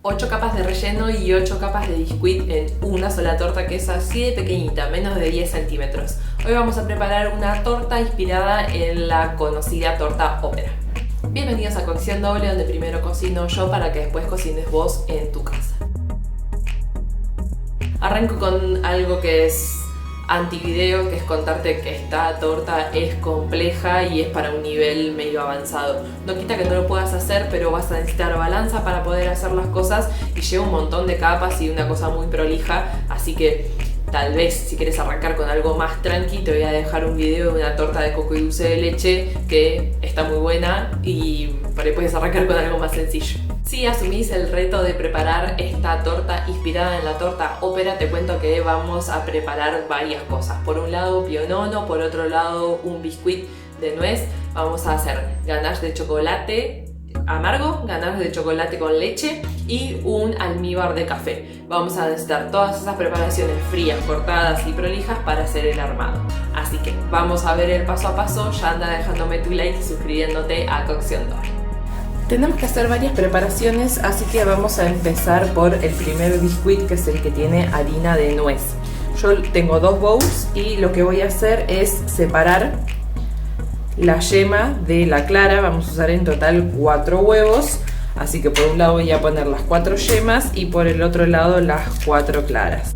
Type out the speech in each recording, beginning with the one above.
8 capas de relleno y 8 capas de biscuit en una sola torta que es así de pequeñita, menos de 10 centímetros. Hoy vamos a preparar una torta inspirada en la conocida torta ópera. Bienvenidos a Cocción Doble, donde primero cocino yo para que después cocines vos en tu casa. Arranco con algo que es antivideo, que es contarte que esta torta es compleja y es para un nivel medio avanzado. No quita que no lo puedas hacer, pero vas a necesitar balanza para poder hacer las cosas y lleva un montón de capas y una cosa muy prolija, así que tal vez si quieres arrancar con algo más tranqui te voy a dejar un video de una torta de coco y dulce de leche que está muy buena y por ahí puedes arrancar con algo más sencillo. Si asumís el reto de preparar esta torta inspirada en la torta ópera, te cuento que vamos a preparar varias cosas. Por un lado pionono, por otro lado un biscuit de nuez. Vamos a hacer ganache de chocolate amargo, ganache de chocolate con leche y un almíbar de café. Vamos a necesitar todas esas preparaciones frías, cortadas y prolijas para hacer el armado. Así que vamos a ver el paso a paso. Ya anda dejándome tu like y suscribiéndote a Cocción Doble. Tenemos que hacer varias preparaciones, así que vamos a empezar por el primer biscuit, que es el que tiene harina de nuez. Yo tengo 2 bowls y lo que voy a hacer es separar la yema de la clara. Vamos a usar en total 4 huevos, así que por un lado voy a poner las 4 yemas y por el otro lado las 4 claras.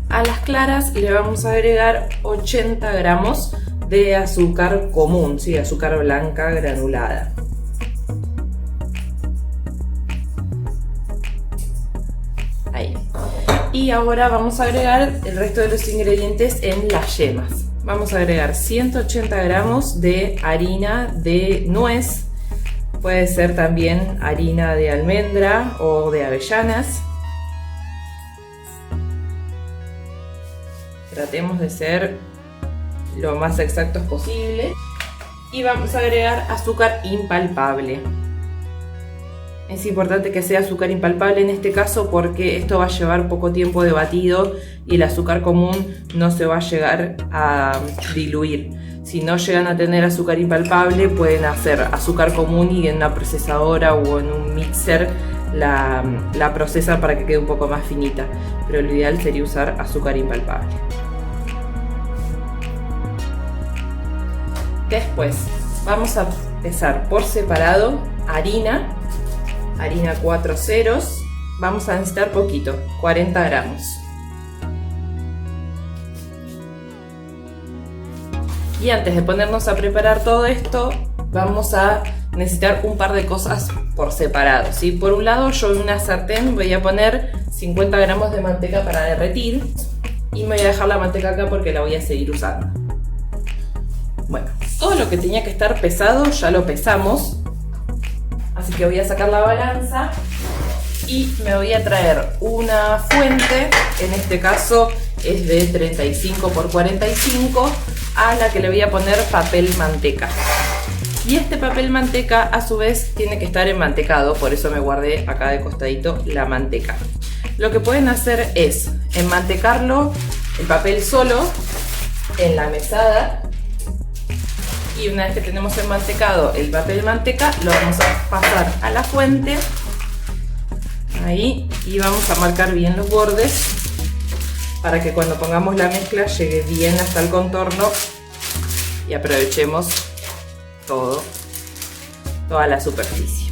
A las claras le vamos a agregar 80 gramos de azúcar común, ¿sí? Azúcar blanca granulada. Ahí. Y ahora vamos a agregar el resto de los ingredientes en las yemas. Vamos a agregar 180 gramos de harina de nuez. Puede ser también harina de almendra o de avellanas. Tratemos de ser lo más exactos posible. Y vamos a agregar azúcar impalpable. Es importante que sea azúcar impalpable en este caso porque esto va a llevar poco tiempo de batido y el azúcar común no se va a llegar a diluir. Si no llegan a tener azúcar impalpable, pueden hacer azúcar común y en una procesadora o en un mixer la procesan para que quede un poco más finita. Pero lo ideal sería usar azúcar impalpable. Después vamos a pesar por separado harina 4 ceros, vamos a necesitar poquito, 40 gramos. Y antes de ponernos a preparar todo esto, vamos a necesitar un par de cosas por separado, ¿sí? Por un lado, yo en una sartén voy a poner 50 gramos de manteca para derretir y me voy a dejar la manteca acá porque la voy a seguir usando. Bueno, todo lo que tenía que estar pesado ya lo pesamos. Así que voy a sacar la balanza y me voy a traer una fuente, en este caso es de 35 por 45, a la que le voy a poner papel manteca. Y este papel manteca a su vez tiene que estar enmantecado, por eso me guardé acá de costadito la manteca. Lo que pueden hacer es enmantecarlo, el papel solo, en la mesada. Y una vez que tenemos enmantecado el papel manteca, lo vamos a pasar a la fuente. Ahí. Y vamos a marcar bien los bordes para que cuando pongamos la mezcla llegue bien hasta el contorno y aprovechemos toda la superficie.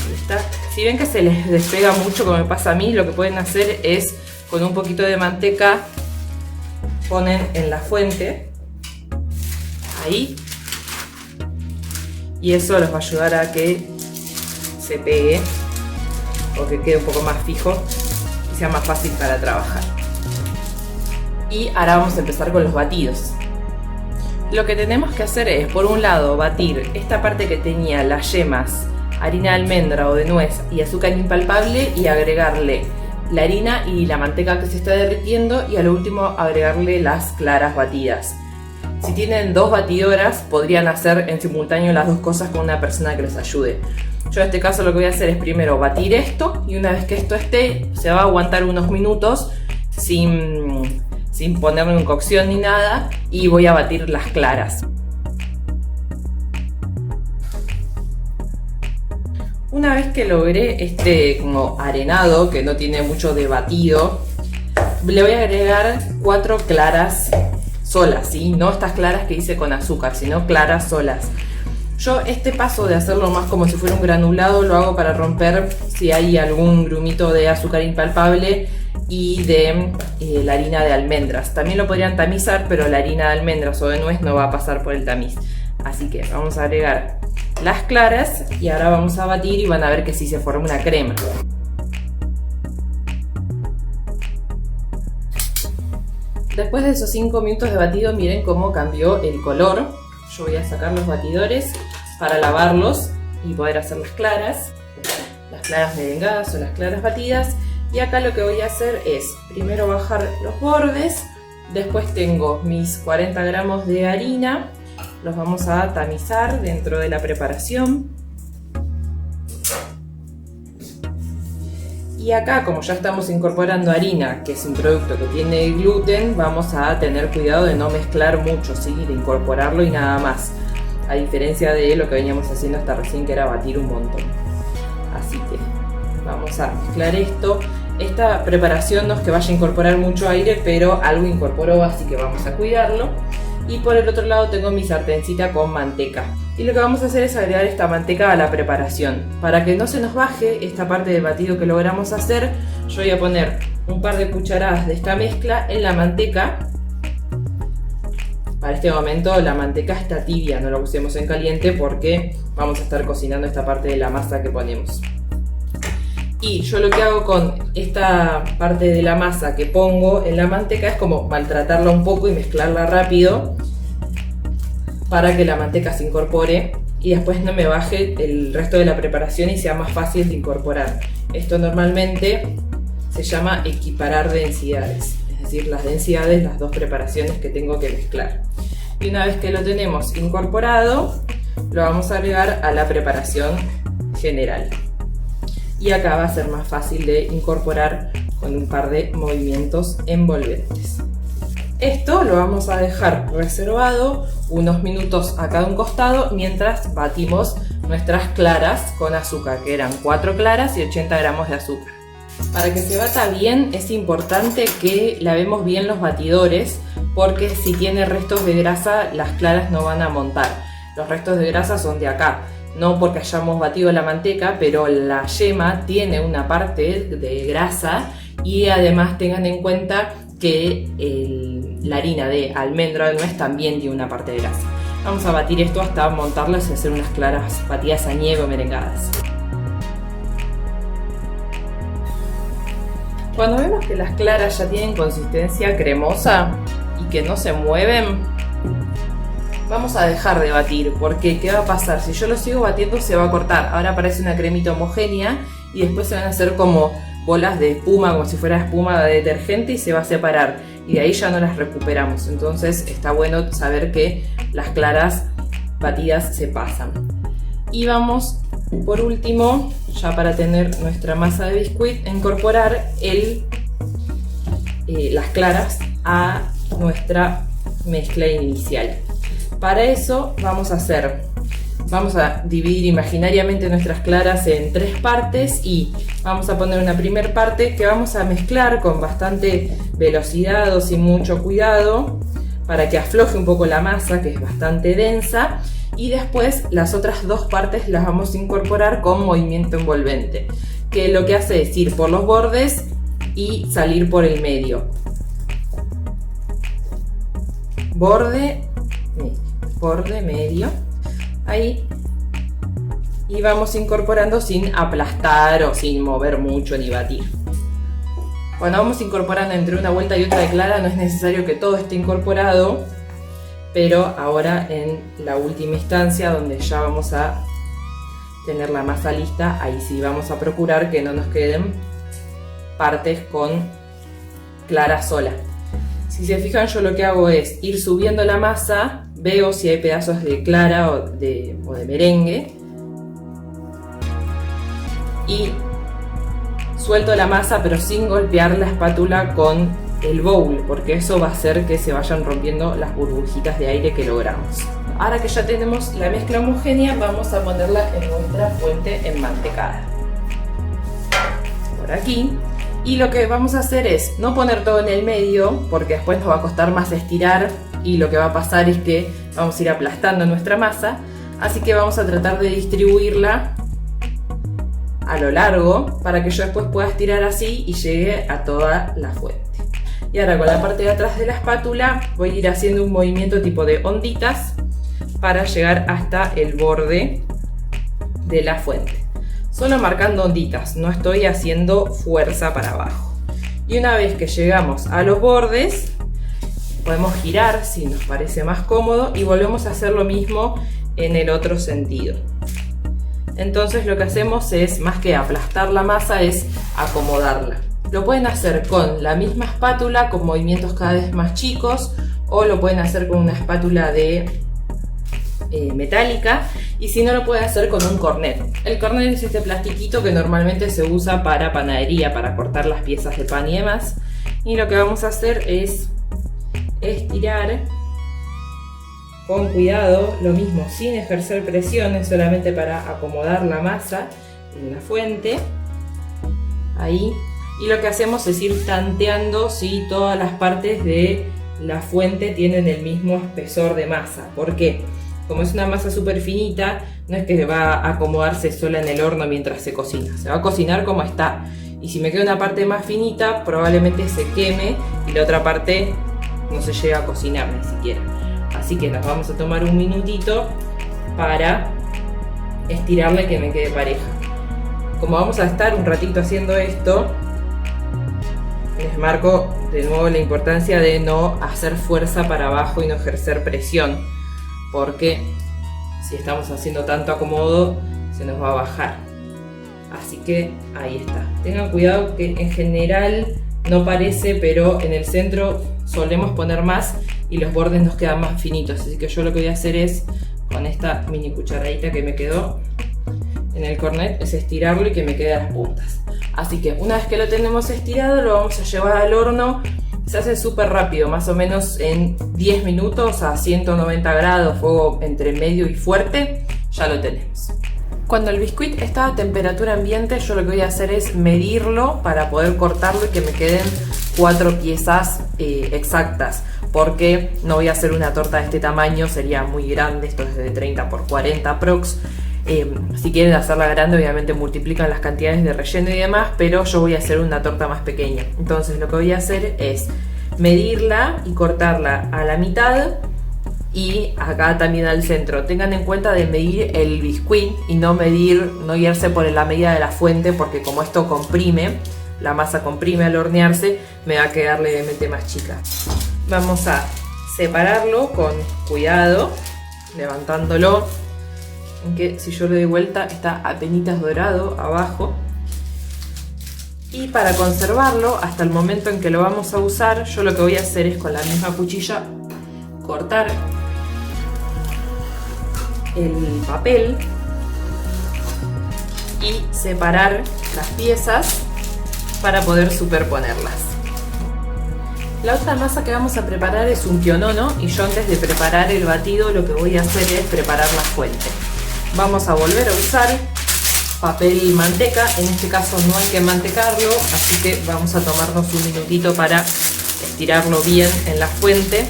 Ahí está. Si ven que se les despega mucho, como me pasa a mí, lo que pueden hacer es con un poquito de manteca ponen en la fuente. Ahí, y eso los va a ayudar a que se pegue o que quede un poco más fijo y sea más fácil para trabajar. Y ahora vamos a empezar con los batidos. Lo que tenemos que hacer es, por un lado, batir esta parte que tenía las yemas, harina de almendra o de nuez y azúcar impalpable, y agregarle la harina y la manteca que se está derritiendo, y a lo último agregarle las claras batidas. Si tienen 2 batidoras, podrían hacer en simultáneo las 2 cosas con una persona que les ayude. Yo en este caso lo que voy a hacer es primero batir esto, y una vez que esto esté, se va a aguantar unos minutos sin ponerlo en cocción ni nada, y voy a batir las claras. Una vez que logré este como arenado, que no tiene mucho de batido, le voy a agregar 4 claras solas, ¿sí? No estas claras que hice con azúcar, sino claras solas. Yo este paso de hacerlo más como si fuera un granulado lo hago para romper si hay algún grumito de azúcar impalpable y de la harina de almendras. También lo podrían tamizar, pero la harina de almendras o de nuez no va a pasar por el tamiz. Así que vamos a agregar las claras y ahora vamos a batir y van a ver que sí se forma una crema. Después de esos 5 minutos de batido, miren cómo cambió el color. Yo voy a sacar los batidores para lavarlos y poder hacer las claras merengadas o las claras batidas. Y acá lo que voy a hacer es primero bajar los bordes, después tengo mis 40 gramos de harina, los vamos a tamizar dentro de la preparación. Y acá, como ya estamos incorporando harina, que es un producto que tiene gluten, vamos a tener cuidado de no mezclar mucho, ¿sí? De incorporarlo y nada más. A diferencia de lo que veníamos haciendo hasta recién, que era batir un montón. Así que vamos a mezclar esto. Esta preparación no es que vaya a incorporar mucho aire, pero algo incorporó, así que vamos a cuidarlo. Y por el otro lado tengo mi sartencita con manteca. Y lo que vamos a hacer es agregar esta manteca a la preparación. Para que no se nos baje esta parte del batido que logramos hacer, yo voy a poner un par de cucharadas de esta mezcla en la manteca. Para este momento la manteca está tibia, no la usemos en caliente porque vamos a estar cocinando esta parte de la masa que ponemos. Y yo lo que hago con esta parte de la masa que pongo en la manteca es como maltratarla un poco y mezclarla rápido para que la manteca se incorpore y después no me baje el resto de la preparación y sea más fácil de incorporar. Esto normalmente se llama equiparar densidades, es decir, las densidades, las dos preparaciones que tengo que mezclar. Y una vez que lo tenemos incorporado, lo vamos a agregar a la preparación general. Y acá va a ser más fácil de incorporar con un par de movimientos envolventes. Esto lo vamos a dejar reservado unos minutos a cada un costado mientras batimos nuestras claras con azúcar, que eran 4 claras y 80 gramos de azúcar. Para que se bata bien es importante que lavemos bien los batidores, porque si tiene restos de grasa las claras no van a montar. Los restos de grasa son de acá. No porque hayamos batido la manteca, pero la yema tiene una parte de grasa y además tengan en cuenta que la harina de almendra de nuez también tiene una parte de grasa. Vamos a batir esto hasta montarlas y hacer unas claras batidas a nieve o merengadas. Cuando vemos que las claras ya tienen consistencia cremosa y que no se mueven, vamos a dejar de batir, porque ¿qué va a pasar? Si yo lo sigo batiendo se va a cortar. Ahora parece una cremita homogénea y después se van a hacer como bolas de espuma, como si fuera espuma de detergente, y se va a separar. Y de ahí ya no las recuperamos. Entonces está bueno saber que las claras batidas se pasan. Y vamos, por último, ya para tener nuestra masa de biscuit, a incorporar las claras a nuestra mezcla inicial. Para eso vamos a dividir imaginariamente nuestras claras en 3 partes y vamos a poner una primera parte que vamos a mezclar con bastante velocidad o sin mucho cuidado para que afloje un poco la masa, que es bastante densa, y después las otras 2 partes las vamos a incorporar con movimiento envolvente, que lo que hace es ir por los bordes y salir por el medio. Borde, medio, ahí, y vamos incorporando sin aplastar o sin mover mucho ni batir. Cuando vamos incorporando entre una vuelta y otra de clara no es necesario que todo esté incorporado, pero ahora en la última instancia donde ya vamos a tener la masa lista, ahí sí vamos a procurar que no nos queden partes con clara sola. Si se fijan, yo lo que hago es ir subiendo la masa, veo si hay pedazos de clara o de merengue y suelto la masa, pero sin golpear la espátula con el bowl, porque eso va a hacer que se vayan rompiendo las burbujitas de aire que logramos. Ahora que ya tenemos la mezcla homogénea, vamos a ponerla en nuestra fuente enmantecada. Por aquí. Y lo que vamos a hacer es no poner todo en el medio, porque después nos va a costar más estirar y lo que va a pasar es que vamos a ir aplastando nuestra masa. Así que vamos a tratar de distribuirla a lo largo para que yo después pueda estirar así y llegue a toda la fuente. Y ahora con la parte de atrás de la espátula voy a ir haciendo un movimiento tipo de onditas para llegar hasta el borde de la fuente. Solo marcando onditas, no estoy haciendo fuerza para abajo. Y una vez que llegamos a los bordes, podemos girar si nos parece más cómodo y volvemos a hacer lo mismo en el otro sentido. Entonces lo que hacemos es, más que aplastar la masa, es acomodarla. Lo pueden hacer con la misma espátula, con movimientos cada vez más chicos, o lo pueden hacer con una espátula de metálica, y si no, lo pueden hacer con un cornet. El cornet es este plastiquito que normalmente se usa para panadería, para cortar las piezas de pan y demás. Y lo que vamos a hacer es estirar con cuidado, lo mismo, sin ejercer presiones, solamente para acomodar la masa en la fuente. Ahí. Y lo que hacemos es ir tanteando si todas las partes de la fuente tienen el mismo espesor de masa. ¿Por qué? Como es una masa súper finita, no es que va a acomodarse sola en el horno mientras se cocina. Se va a cocinar como está. Y si me queda una parte más finita, probablemente se queme y la otra parte no se llega a cocinar ni siquiera. Así que nos vamos a tomar un minutito para estirarla y que me quede pareja. Como vamos a estar un ratito haciendo esto, les marco de nuevo la importancia de no hacer fuerza para abajo y no ejercer presión, porque si estamos haciendo tanto acomodo se nos va a bajar. Así que ahí está. Tengan cuidado que en general no parece, pero en el centro solemos poner más y los bordes nos quedan más finitos. Así que yo lo que voy a hacer es, con esta mini cucharadita que me quedó en el cornet, es estirarlo y que me queden las puntas. Así que una vez que lo tenemos estirado, lo vamos a llevar al horno. Se hace súper rápido, más o menos en 10 minutos a 190 grados, fuego entre medio y fuerte, ya lo tenemos. Cuando el biscuit está a temperatura ambiente, yo lo que voy a hacer es medirlo para poder cortarlo y que me queden 4 piezas exactas, porque no voy a hacer una torta de este tamaño, sería muy grande, esto es de 30 por 40 prox. Si quieren hacerla grande, obviamente multiplican las cantidades de relleno y demás, pero yo voy a hacer una torta más pequeña. Entonces lo que voy a hacer es medirla y cortarla a la mitad y acá también al centro. Tengan en cuenta de medir el biscuit y no guiarse por la medida de la fuente, porque como esto comprime, la masa comprime al hornearse, me va a quedar levemente más chica. Vamos a separarlo con cuidado, levantándolo, aunque si yo le doy vuelta está apenitas dorado abajo. Y para conservarlo hasta el momento en que lo vamos a usar, yo lo que voy a hacer es con la misma cuchilla cortar el papel y separar las piezas para poder superponerlas. La otra masa que vamos a preparar es un pionono, y yo antes de preparar el batido lo que voy a hacer es preparar la fuente. Vamos a volver a usar papel manteca, en este caso no hay que mantecarlo, así que vamos a tomarnos un minutito para estirarlo bien en la fuente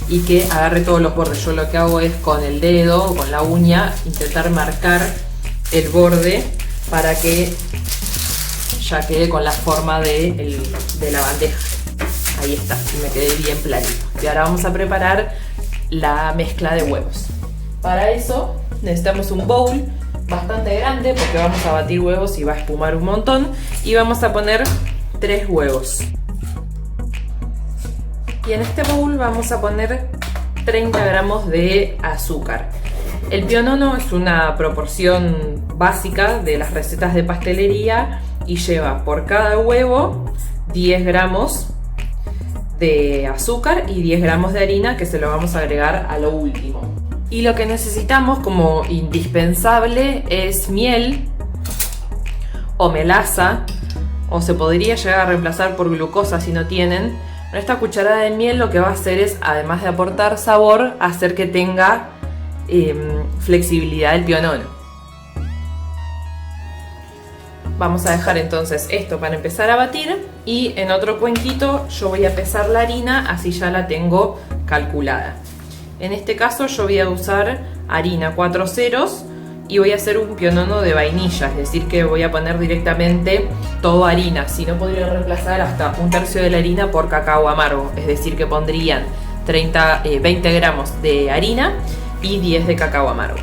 y que agarre todos los bordes. Yo lo que hago es con el dedo o con la uña intentar marcar el borde para que ya quede con la forma de la bandeja. Ahí está, y me quedé bien planito. Y ahora vamos a preparar la mezcla de huevos. Para eso necesitamos un bowl bastante grande porque vamos a batir huevos y va a espumar un montón. Y vamos a poner 3 huevos. Y en este bowl vamos a poner 30 gramos de azúcar. El pionono es una proporción básica de las recetas de pastelería y lleva por cada huevo 10 gramos de azúcar y 10 gramos de harina, que se lo vamos a agregar a lo último. Y lo que necesitamos como indispensable es miel o melaza, o se podría llegar a reemplazar por glucosa si no tienen. Esta cucharada de miel lo que va a hacer es, además de aportar sabor, hacer que tenga flexibilidad del pionono. Vamos a dejar entonces esto para empezar a batir y en otro cuenquito yo voy a pesar la harina, así ya la tengo calculada. En este caso yo voy a usar harina 4 ceros y voy a hacer un pionono de vainilla, es decir que voy a poner directamente todo harina, si no podría reemplazar hasta 1/3 de la harina por cacao amargo, es decir que pondrían 20 gramos de harina y 10 de cacao amargo.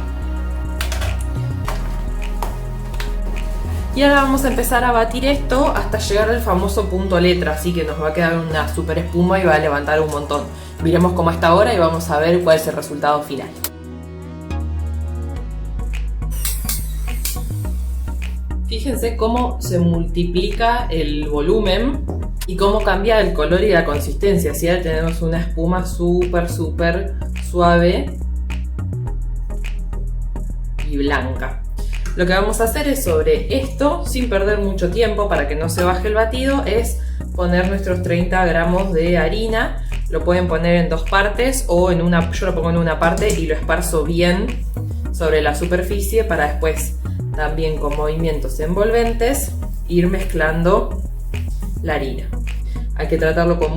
Y ahora vamos a empezar a batir esto hasta llegar al famoso punto letra, así que nos va a quedar una super espuma y va a levantar un montón. Miremos cómo está ahora y vamos a ver cuál es el resultado final. Fíjense cómo se multiplica el volumen y cómo cambia el color y la consistencia. Así ahora tenemos una espuma súper suave y blanca. Lo que vamos a hacer es sobre esto, sin perder mucho tiempo para que no se baje el batido, es poner nuestros 30 gramos de harina. Lo pueden poner en 2 partes o en una, yo lo pongo en una parte y lo esparzo bien sobre la superficie para después, también con movimientos envolventes, ir mezclando la harina. Hay que tratarlo con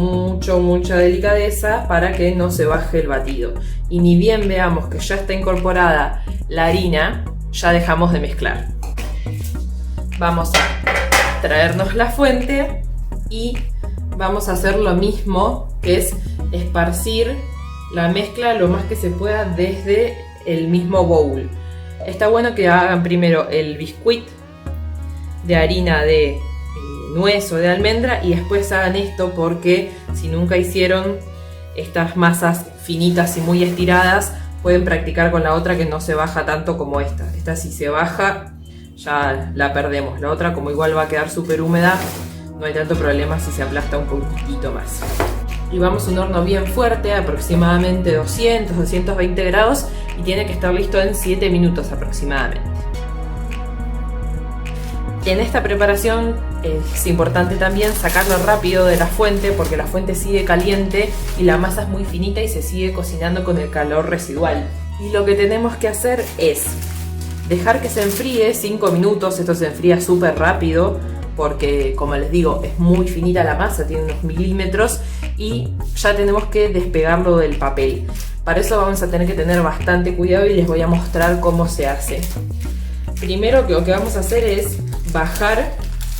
mucha delicadeza para que no se baje el batido. Y ni bien veamos que ya está incorporada la harina, ya dejamos de mezclar. Vamos a traernos la fuente y vamos a hacer lo mismo, que es esparcir la mezcla lo más que se pueda desde el mismo bowl. Está bueno que hagan primero el biscuit de harina de nuez o de almendra y después hagan esto, porque si nunca hicieron estas masas finitas y muy estiradas, pueden practicar con la otra que no se baja tanto como esta. Esta si se baja ya la perdemos. La otra, como igual va a quedar súper húmeda, no hay tanto problema si se aplasta un poquitito más. Y vamos a un horno bien fuerte, aproximadamente 200-220 grados, y tiene que estar listo en 7 minutos aproximadamente. En esta preparación es importante también sacarlo rápido de la fuente, porque la fuente sigue caliente y la masa es muy finita y se sigue cocinando con el calor residual. Y lo que tenemos que hacer es dejar que se enfríe 5 minutos. Esto se enfría súper rápido porque, como les digo, es muy finita la masa, tiene unos milímetros, y ya tenemos que despegarlo del papel. Para eso vamos a tener que tener bastante cuidado y les voy a mostrar cómo se hace. Primero lo que vamos a hacer es bajar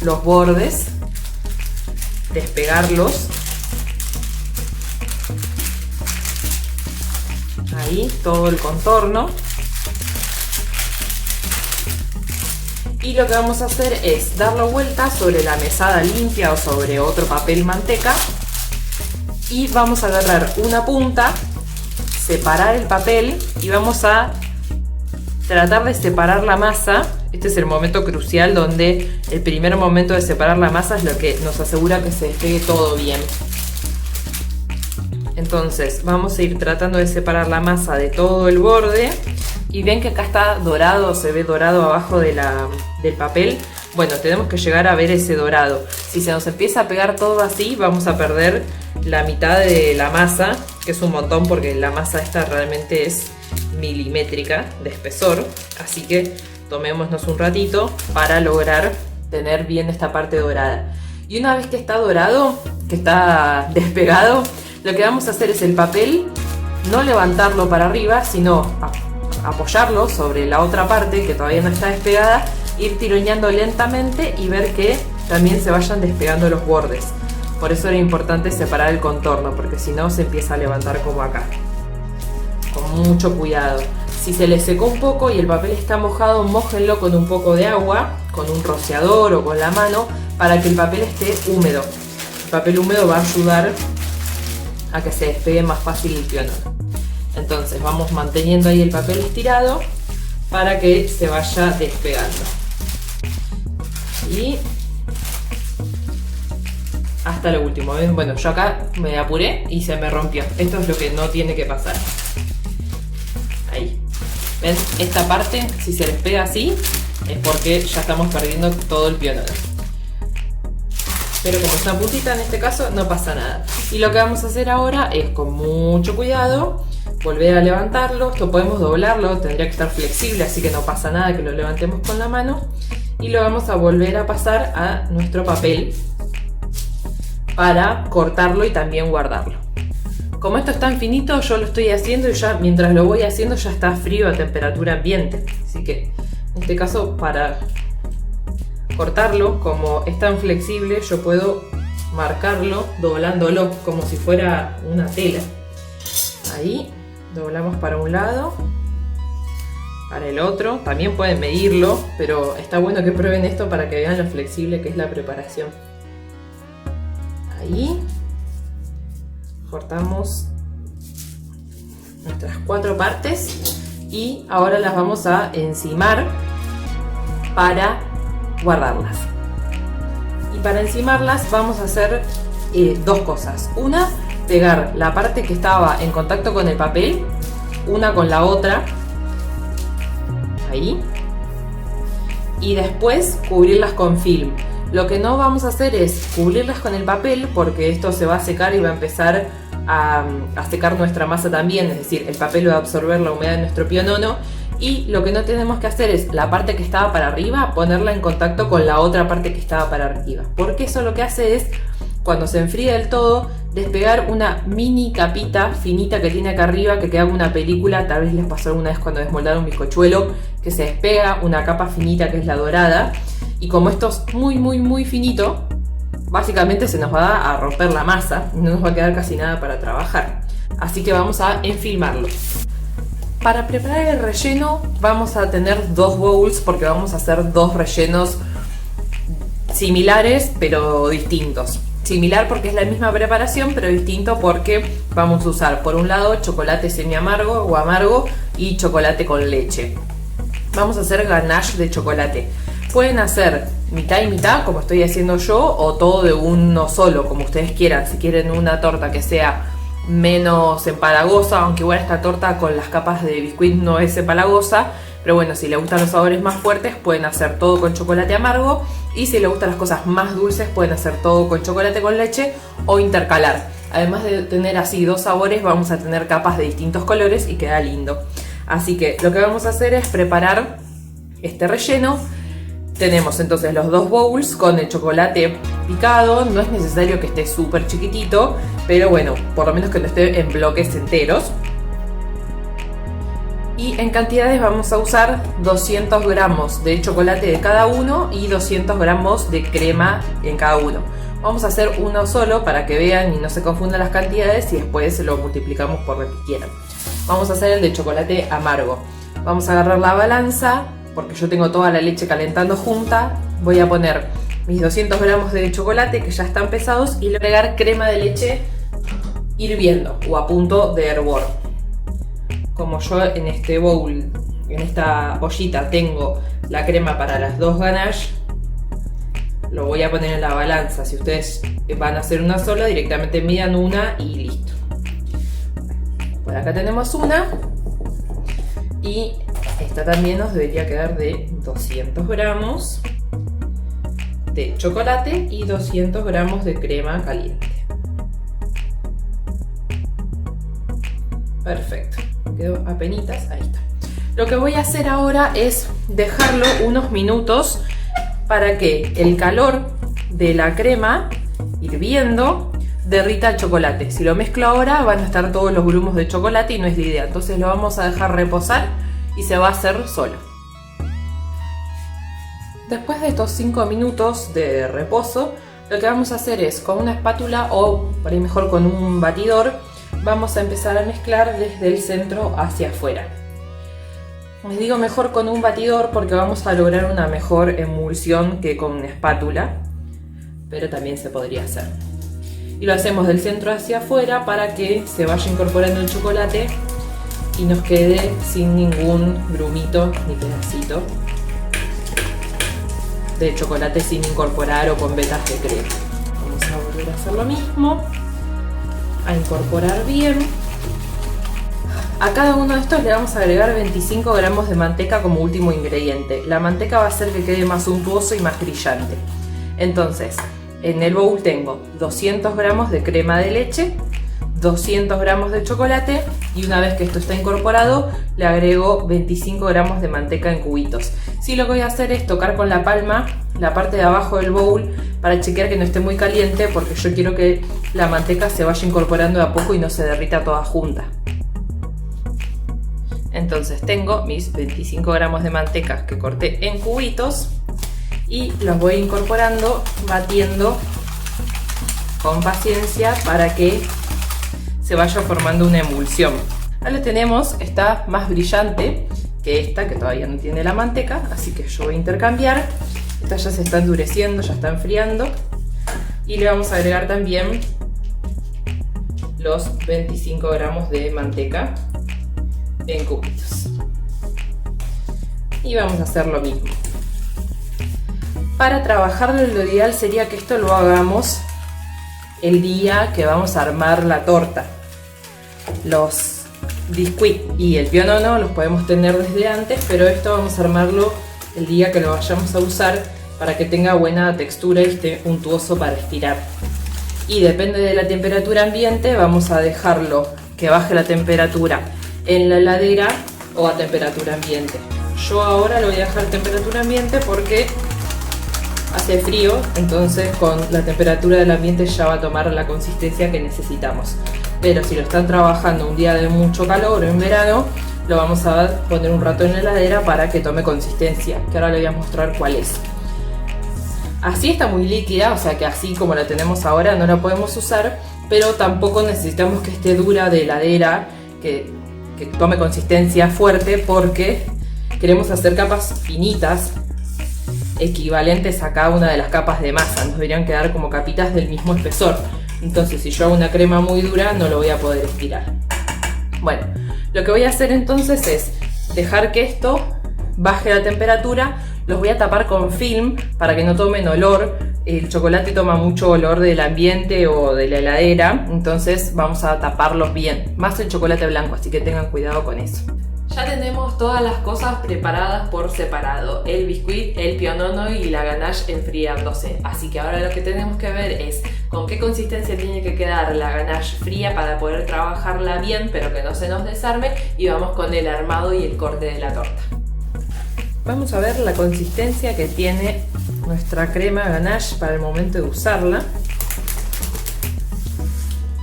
los bordes, despegarlos, ahí todo el contorno, y lo que vamos a hacer es darlo vuelta sobre la mesada limpia o sobre otro papel manteca, y vamos a agarrar una punta, separar el papel y vamos a tratar de separar la masa. Este es el momento crucial, donde el primer momento de separar la masa es lo que nos asegura que se despegue todo bien. Entonces vamos a ir tratando de separar la masa de todo el borde, y ven que acá está dorado, se ve dorado abajo del papel. Bueno, tenemos que llegar a ver ese dorado. Si se nos empieza a pegar todo así, vamos a perder la mitad de la masa, que es un montón porque la masa esta realmente es milimétrica de espesor, así que tomémonos un ratito para lograr tener bien esta parte dorada. Y una vez que está dorado, que está despegado, lo que vamos a hacer es el papel, no levantarlo para arriba, sino apoyarlo sobre la otra parte que todavía no está despegada, ir tironeando lentamente y ver que también se vayan despegando los bordes. Por eso era importante separar el contorno, porque si no se empieza a levantar como acá. Con mucho cuidado. Si se le secó un poco y el papel está mojado, mójenlo con un poco de agua, con un rociador o con la mano, para que el papel esté húmedo. El papel húmedo va a ayudar a que se despegue más fácil el pionono. Entonces vamos manteniendo ahí el papel estirado para que se vaya despegando. Y hasta lo último. ¿Ven? Bueno, yo acá me apuré y se me rompió. Esto es lo que no tiene que pasar. Ahí. ¿Ven? Esta parte, si se les pega así, es porque ya estamos perdiendo todo el pionono. Pero como está puntita en este caso, no pasa nada. Y lo que vamos a hacer ahora es, con mucho cuidado, volver a levantarlo. Esto podemos doblarlo, tendría que estar flexible, así que no pasa nada que lo levantemos con la mano. Y lo vamos a volver a pasar a nuestro papel para cortarlo y también guardarlo. Como esto es tan finito, yo lo estoy haciendo y ya mientras lo voy haciendo ya está frío a temperatura ambiente. Así que en este caso, para cortarlo, como es tan flexible, yo puedo marcarlo doblándolo como si fuera una tela. Ahí doblamos para un lado, para el otro. También pueden medirlo, pero está bueno que prueben esto para que vean lo flexible que es la preparación. Ahí cortamos nuestras 4 partes y ahora las vamos a encimar para guardarlas. Y para encimarlas vamos a hacer 2 cosas. Una, pegar la parte que estaba en contacto con el papel, una con la otra, ahí, y después cubrirlas con film. Lo que no vamos a hacer es cubrirlas con el papel, porque esto se va a secar y va a empezar a secar nuestra masa también, es decir, el papel va a absorber la humedad de nuestro pionono. Y lo que no tenemos que hacer es la parte que estaba para arriba, ponerla en contacto con la otra parte que estaba para arriba, porque eso lo que hace es, cuando se enfría del todo, despegar una mini capita finita que tiene acá arriba, que queda una película. Tal vez les pasó alguna vez cuando desmoldaron un bizcochuelo, que se despega una capa finita que es la dorada, y como esto es muy finito, básicamente se nos va a romper la masa y no nos va a quedar casi nada para trabajar. Así que vamos a enfilmarlo. Para preparar el relleno vamos a tener 2 bowls, porque vamos a hacer 2 rellenos similares pero distintos. Similar porque es la misma preparación, pero distinto porque vamos a usar por un lado chocolate semi amargo o amargo y chocolate con leche. Vamos a hacer ganache de chocolate. Pueden hacer mitad y mitad, como estoy haciendo yo, o todo de uno solo, como ustedes quieran. Si quieren una torta que sea menos empalagosa, aunque igual esta torta con las capas de biscuit no es empalagosa, pero bueno, si les gustan los sabores más fuertes pueden hacer todo con chocolate amargo, y si les gustan las cosas más dulces pueden hacer todo con chocolate con leche o intercalar. Además de tener así 2 sabores, vamos a tener capas de distintos colores y queda lindo. Así que lo que vamos a hacer es preparar este relleno. Tenemos entonces los 2 bowls con el chocolate picado. No es necesario que esté súper chiquitito, pero bueno, por lo menos que no esté en bloques enteros. Y en cantidades vamos a usar 200 gramos de chocolate de cada uno y 200 gramos de crema en cada uno. Vamos a hacer uno solo para que vean y no se confundan las cantidades, y después lo multiplicamos por lo que quieran. Vamos a hacer el de chocolate amargo. Vamos a agarrar la balanza, porque yo tengo toda la leche calentando junta. Voy a poner mis 200 gramos de chocolate que ya están pesados y le voy a agregar crema de leche hirviendo o a punto de hervor. Como yo en este bowl, en esta ollita, tengo la crema para las 2 ganaches, lo voy a poner en la balanza. Si ustedes van a hacer una sola, directamente midan una y listo. Por acá tenemos una, y esta también nos debería quedar de 200 gramos de chocolate y 200 gramos de crema caliente. Perfecto, quedó apenitas, ahí está. Lo que voy a hacer ahora es dejarlo unos minutos para que el calor de la crema hirviendo derrita el chocolate. Si lo mezclo ahora van a estar todos los grumos de chocolate y no es la idea. Entonces lo vamos a dejar reposar y se va a hacer solo. Después de estos 5 minutos de reposo, lo que vamos a hacer es, con una espátula o por ahí mejor con un batidor, vamos a empezar a mezclar desde el centro hacia afuera. Les digo mejor con un batidor porque vamos a lograr una mejor emulsión que con una espátula, pero también se podría hacer. Y lo hacemos del centro hacia afuera para que se vaya incorporando el chocolate y nos quede sin ningún grumito ni pedacito de chocolate sin incorporar o con vetas de crema. Vamos a volver a hacer lo mismo, a incorporar bien. A cada uno de estos le vamos a agregar 25 gramos de manteca como último ingrediente. La manteca va a hacer que quede más untuoso y más brillante. Entonces, en el bowl tengo 200 gramos de crema de leche, 200 gramos de chocolate y una vez que esto está incorporado le agrego 25 gramos de manteca en cubitos. Sí, lo que voy a hacer es tocar con la palma la parte de abajo del bowl para chequear que no esté muy caliente, porque yo quiero que la manteca se vaya incorporando de a poco y no se derrita toda junta. Entonces tengo mis 25 gramos de manteca que corté en cubitos y los voy incorporando, batiendo con paciencia para que se vaya formando una emulsión. Ahora lo tenemos, está más brillante que esta, que todavía no tiene la manteca, así que yo voy a intercambiar. Esta ya se está endureciendo, ya está enfriando. Y le vamos a agregar también los 25 gramos de manteca en cubitos. Y vamos a hacer lo mismo. Para trabajarlo, lo ideal sería que esto lo hagamos el día que vamos a armar la torta. Los biscuits y el pionono los podemos tener desde antes, pero esto vamos a armarlo el día que lo vayamos a usar para que tenga buena textura y esté untuoso para estirar. Y depende de la temperatura ambiente, vamos a dejarlo que baje la temperatura en la heladera o a temperatura ambiente. Yo ahora lo voy a dejar a temperatura ambiente porque hace frío, entonces con la temperatura del ambiente ya va a tomar la consistencia que necesitamos. Pero si lo están trabajando un día de mucho calor o en verano, lo vamos a poner un rato en la heladera para que tome consistencia, que ahora le voy a mostrar cuál es. Así está muy líquida, o sea que así como la tenemos ahora no la podemos usar, pero tampoco necesitamos que esté dura de heladera, que tome consistencia fuerte, porque queremos hacer capas finitas equivalentes a cada una de las capas de masa. Nos deberían quedar como capitas del mismo espesor. Entonces si yo hago una crema muy dura no lo voy a poder estirar. Bueno, lo que voy a hacer entonces es dejar que esto baje la temperatura. Los voy a tapar con film para que no tomen olor. El chocolate toma mucho olor del ambiente o de la heladera, entonces vamos a taparlos bien, más el chocolate blanco, así que tengan cuidado con eso. Ya tenemos todas las cosas preparadas por separado, el biscuit, el pionono y la ganache enfriándose. Así que ahora lo que tenemos que ver es con qué consistencia tiene que quedar la ganache fría para poder trabajarla bien, pero que no se nos desarme, y vamos con el armado y el corte de la torta. Vamos a ver la consistencia que tiene nuestra crema ganache para el momento de usarla.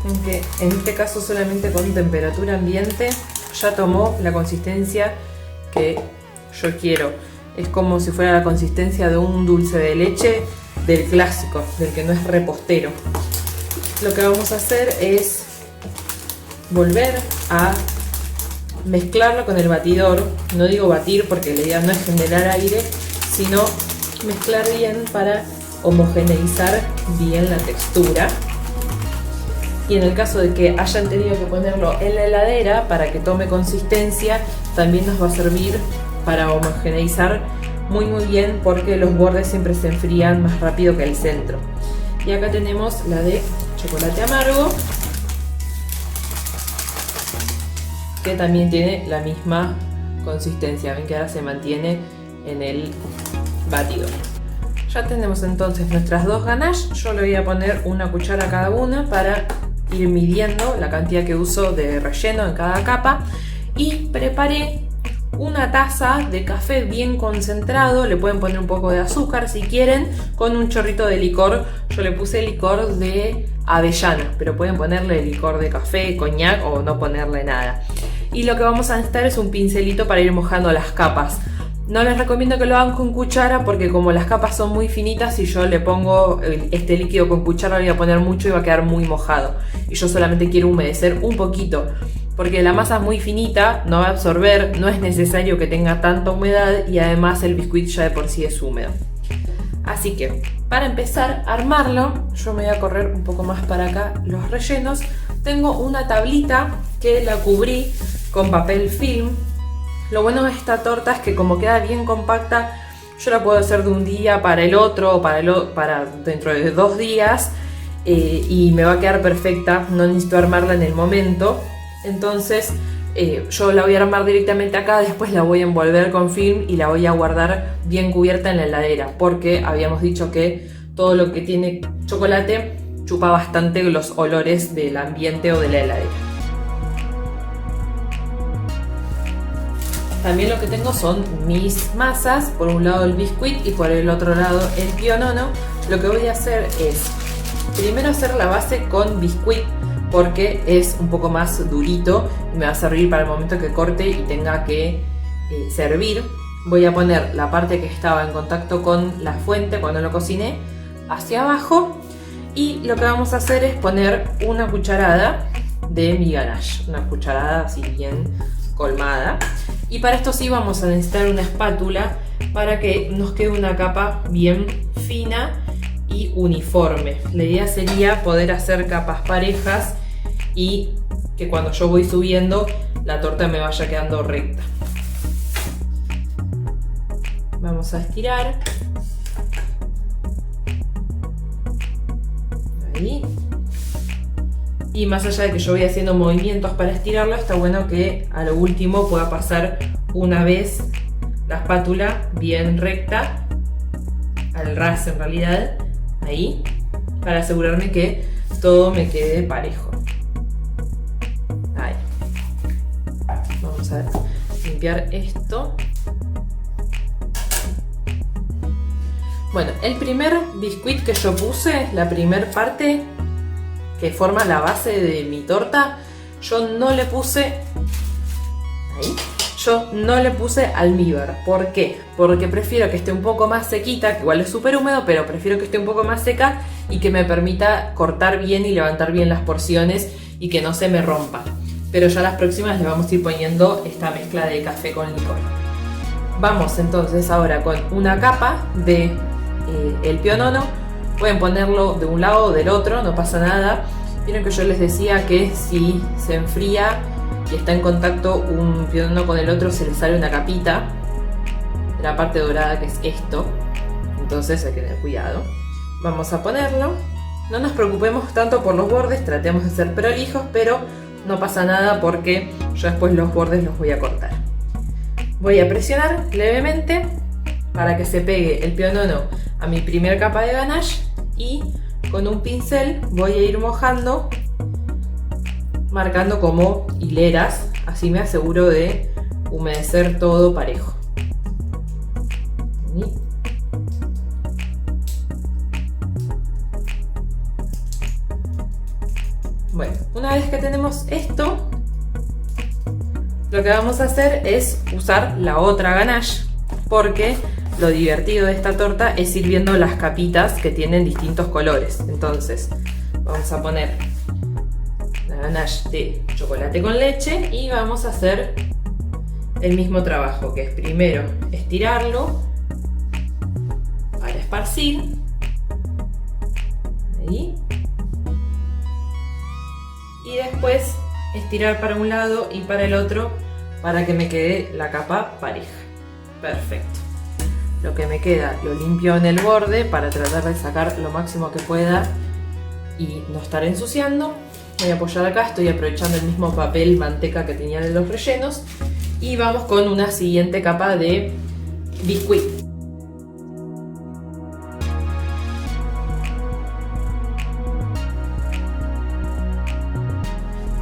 Aunque en este caso solamente con temperatura ambiente ya tomó la consistencia que yo quiero. Es como si fuera la consistencia de un dulce de leche del clásico, del que no es repostero. Lo que vamos a hacer es volver a mezclarlo con el batidor. No digo batir porque la idea no es generar aire, sino mezclar bien para homogeneizar bien la textura. Y en el caso de que hayan tenido que ponerlo en la heladera para que tome consistencia, también nos va a servir para homogeneizar muy bien, porque los bordes siempre se enfrían más rápido que el centro. Y acá tenemos la de chocolate amargo, que también tiene la misma consistencia. Ven que ahora se mantiene en el batidor. Ya tenemos entonces nuestras dos ganaches. Yo le voy a poner una cuchara a cada una para ir midiendo la cantidad que uso de relleno en cada capa. Y preparé una taza de café bien concentrado. Le pueden poner un poco de azúcar si quieren, con un chorrito de licor. Yo le puse licor de avellana, pero pueden ponerle licor de café, coñac, o no ponerle nada. Y lo que vamos a necesitar es un pincelito para ir mojando las capas. No les recomiendo que lo hagan con cuchara, porque como las capas son muy finitas, si yo le pongo este líquido con cuchara, le voy a poner mucho y va a quedar muy mojado. Y yo solamente quiero humedecer un poquito, porque la masa es muy finita, no va a absorber, no es necesario que tenga tanta humedad, y además el biscuit ya de por sí es húmedo. Así que para empezar a armarlo, yo me voy a correr un poco más para acá los rellenos. Tengo una tablita que la cubrí con papel film. Lo bueno de esta torta es que como queda bien compacta, yo la puedo hacer de un día para el otro, o para dentro de 2 días, y me va a quedar perfecta. No necesito armarla en el momento. Entonces yo la voy a armar directamente acá, después la voy a envolver con film y la voy a guardar bien cubierta en la heladera, porque habíamos dicho que todo lo que tiene chocolate chupa bastante los olores del ambiente o de la heladera. También lo que tengo son mis masas, por un lado el biscuit y por el otro lado el pionono. Lo que voy a hacer es primero hacer la base con biscuit porque es un poco más durito y me va a servir para el momento que corte y tenga que servir. Voy a poner la parte que estaba en contacto con la fuente cuando lo cociné hacia abajo y lo que vamos a hacer es poner una cucharada de mi ganache, una cucharada así bien colmada, y para esto sí vamos a necesitar una espátula para que nos quede una capa bien fina y uniforme. La idea sería poder hacer capas parejas y que cuando yo voy subiendo la torta me vaya quedando recta. Vamos a estirar. Ahí. Y más allá de que yo voy haciendo movimientos para estirarlo, está bueno que a lo último pueda pasar una vez la espátula bien recta, al ras en realidad, ahí, para asegurarme que todo me quede parejo. Ahí. Vamos a limpiar esto. Bueno, el primer biscuit que yo puse, la primer parte que forma la base de mi torta, yo no le puse almíbar. ¿Por qué? Porque prefiero que esté un poco más sequita, que igual es súper húmedo, pero prefiero que esté un poco más seca y que me permita cortar bien y levantar bien las porciones y que no se me rompa. Pero ya las próximas le vamos a ir poniendo esta mezcla de café con licor. Vamos entonces ahora con una capa de el pionono. Pueden ponerlo de un lado o del otro, no pasa nada. Vieron que yo les decía que si se enfría y está en contacto un pionono con el otro, se le sale una capita de la parte dorada, que es esto. Entonces hay que tener cuidado. Vamos a ponerlo. No nos preocupemos tanto por los bordes, tratemos de ser prolijos, pero no pasa nada porque yo después los bordes los voy a cortar. Voy a presionar levemente para que se pegue el pionono a mi primer capa de ganache y con un pincel voy a ir mojando, marcando como hileras, así me aseguro de humedecer todo parejo. Bueno, una vez que tenemos esto, lo que vamos a hacer es usar la otra ganache, porque lo divertido de esta torta es ir viendo las capitas que tienen distintos colores. Entonces vamos a poner la ganache de chocolate con leche y vamos a hacer el mismo trabajo, que es primero estirarlo para esparcir. Ahí. Y después estirar para un lado y para el otro para que me quede la capa pareja. Perfecto. Lo que me queda lo limpio en el borde para tratar de sacar lo máximo que pueda y no estar ensuciando. Voy a apoyar acá, estoy aprovechando el mismo papel manteca que tenía de los rellenos. Y vamos con una siguiente capa de biscuit.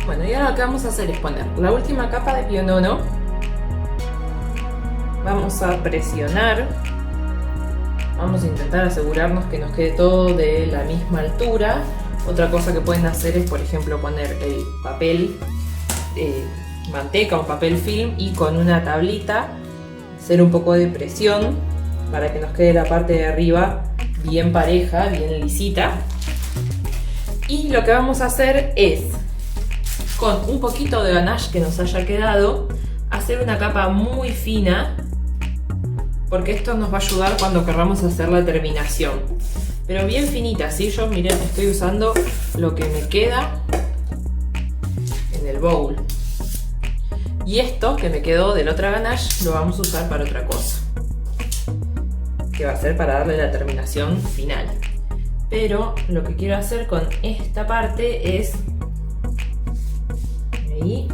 Bueno, y ahora lo que vamos a hacer es poner la última capa de pionono. Vamos a presionar. Vamos a intentar asegurarnos que nos quede todo de la misma altura. Otra cosa que pueden hacer es, por ejemplo, poner el papel manteca o papel film y con una tablita hacer un poco de presión para que nos quede la parte de arriba bien pareja, bien lisita. Y lo que vamos a hacer es, con un poquito de ganache que nos haya quedado, hacer una capa muy fina, porque esto nos va a ayudar cuando queramos hacer la terminación. Pero bien finita, ¿sí? Yo, miren, estoy usando lo que me queda en el bowl. Y esto que me quedó de la otra ganache lo vamos a usar para otra cosa, que va a ser para darle la terminación final. Pero lo que quiero hacer con esta parte es ahí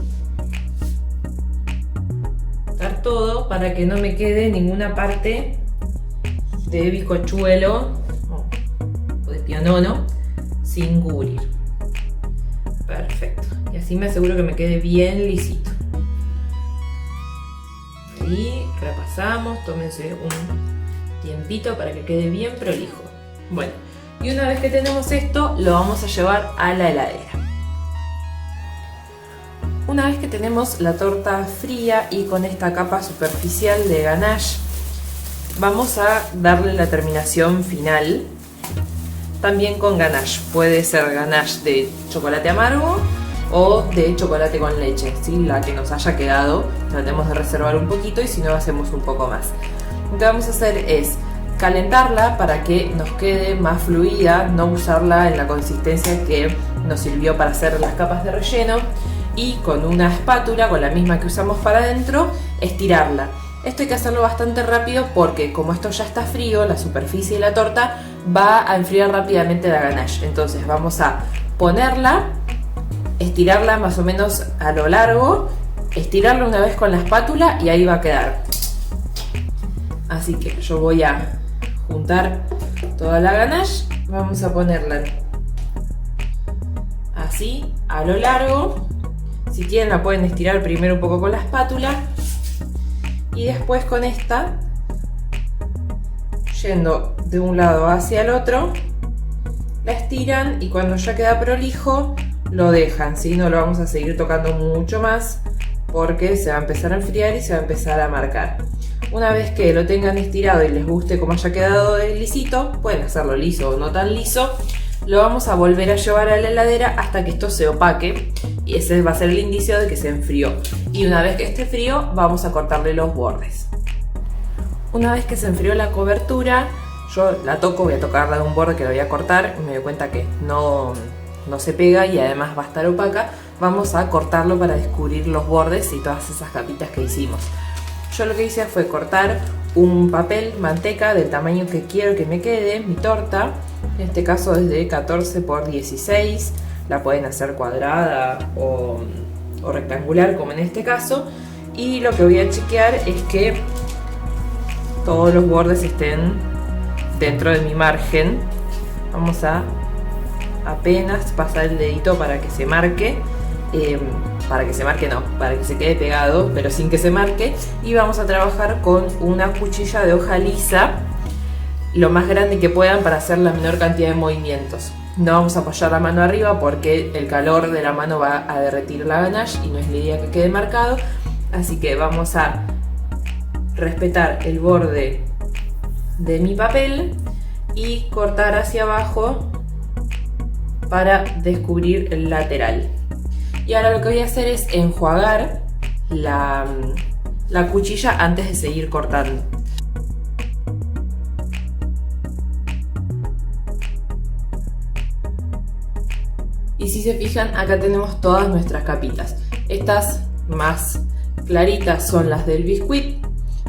dar todo para que no me quede ninguna parte de bizcochuelo o de pionono sin cubrir. Perfecto. Y así me aseguro que me quede bien lisito. Ahí repasamos, tómense un tiempito para que quede bien prolijo. Bueno, y una vez que tenemos esto, lo vamos a llevar a la heladera. Una vez que tenemos la torta fría y con esta capa superficial de ganache, vamos a darle la terminación final. También con ganache, puede ser ganache de chocolate amargo o de chocolate con leche, ¿sí? La que nos haya quedado, tratemos de reservar un poquito y si no hacemos un poco más. Lo que vamos a hacer es calentarla para que nos quede más fluida, no usarla en la consistencia que nos sirvió para hacer las capas de relleno, y con una espátula, con la misma que usamos para adentro, estirarla. Esto hay que hacerlo bastante rápido porque como esto ya está frío, la superficie de la torta va a enfriar rápidamente la ganache. Entonces vamos a ponerla, estirarla más o menos a lo largo, estirarla una vez con la espátula y ahí va a quedar. Así que yo voy a juntar toda la ganache, vamos a ponerla así a lo largo. Si quieren la pueden estirar primero un poco con la espátula y después con esta, yendo de un lado hacia el otro, la estiran y cuando ya queda prolijo lo dejan, ¿sí? No lo vamos a seguir tocando mucho más porque se va a empezar a enfriar y se va a empezar a marcar. Una vez que lo tengan estirado y les guste cómo haya quedado de lisito, pueden hacerlo liso o no tan liso, lo vamos a volver a llevar a la heladera hasta que esto se opaque y ese va a ser el indicio de que se enfrió. Y una vez que esté frío vamos a cortarle los bordes. Una vez que se enfrió la cobertura, yo la toco, voy a tocarla de un borde que lo voy a cortar y me doy cuenta que no se pega y además va a estar opaca. Vamos a cortarlo para descubrir los bordes y todas esas capitas que hicimos. Yo lo que hice fue cortar un papel manteca del tamaño que quiero que me quede mi torta. En este caso es de 14 por 16, la pueden hacer cuadrada o rectangular como en este caso. Y lo que voy a chequear es que todos los bordes estén dentro de mi margen. Vamos a apenas pasar el dedito para que se marque. Para que se quede pegado, pero sin que se marque. Y vamos a trabajar con una cuchilla de hoja lisa, lo más grande que puedan para hacer la menor cantidad de movimientos. No vamos a apoyar la mano arriba porque el calor de la mano va a derretir la ganache y no es la idea que quede marcado. Así que vamos a respetar el borde de mi papel y cortar hacia abajo para descubrir el lateral. Y ahora lo que voy a hacer es enjuagar la cuchilla antes de seguir cortando. Y si se fijan, acá tenemos todas nuestras capitas. Estas más claritas son las del biscuit.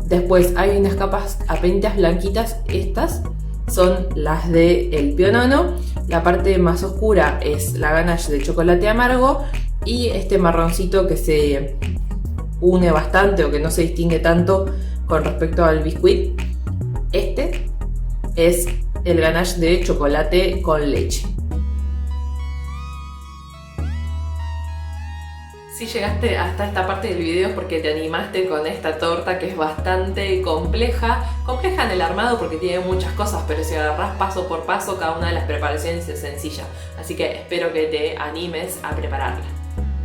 Después hay unas capas apenas blanquitas, estas son las del pionono. La parte más oscura es la ganache de chocolate amargo. Y este marroncito que se une bastante o que no se distingue tanto con respecto al biscuit, este es el ganache de chocolate con leche. Si llegaste hasta esta parte del video es porque te animaste con esta torta que es bastante compleja en el armado porque tiene muchas cosas, pero si agarrás paso por paso cada una de las preparaciones es sencilla, así que espero que te animes a prepararla.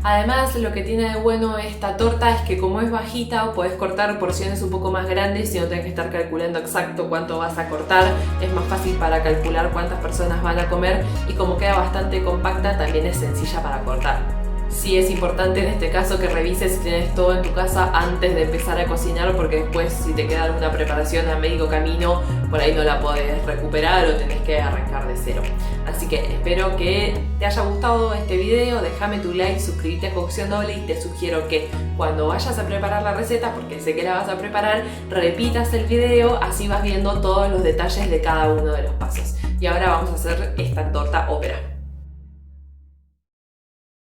Además, lo que tiene de bueno esta torta es que como es bajita podés cortar porciones un poco más grandes y no tenés que estar calculando exacto cuánto vas a cortar. Es más fácil para calcular cuántas personas van a comer y como queda bastante compacta también es sencilla para cortar. Sí es importante en este caso que revises si tienes todo en tu casa antes de empezar a cocinar porque después si te queda alguna preparación a medio camino por ahí no la podés recuperar o tenés que arrancar de cero. Así que espero que te haya gustado este video, déjame tu like, suscríbete a Cocción Doble y te sugiero que cuando vayas a preparar la receta, porque sé que la vas a preparar, repitas el video, así vas viendo todos los detalles de cada uno de los pasos. Y ahora vamos a hacer esta torta ópera.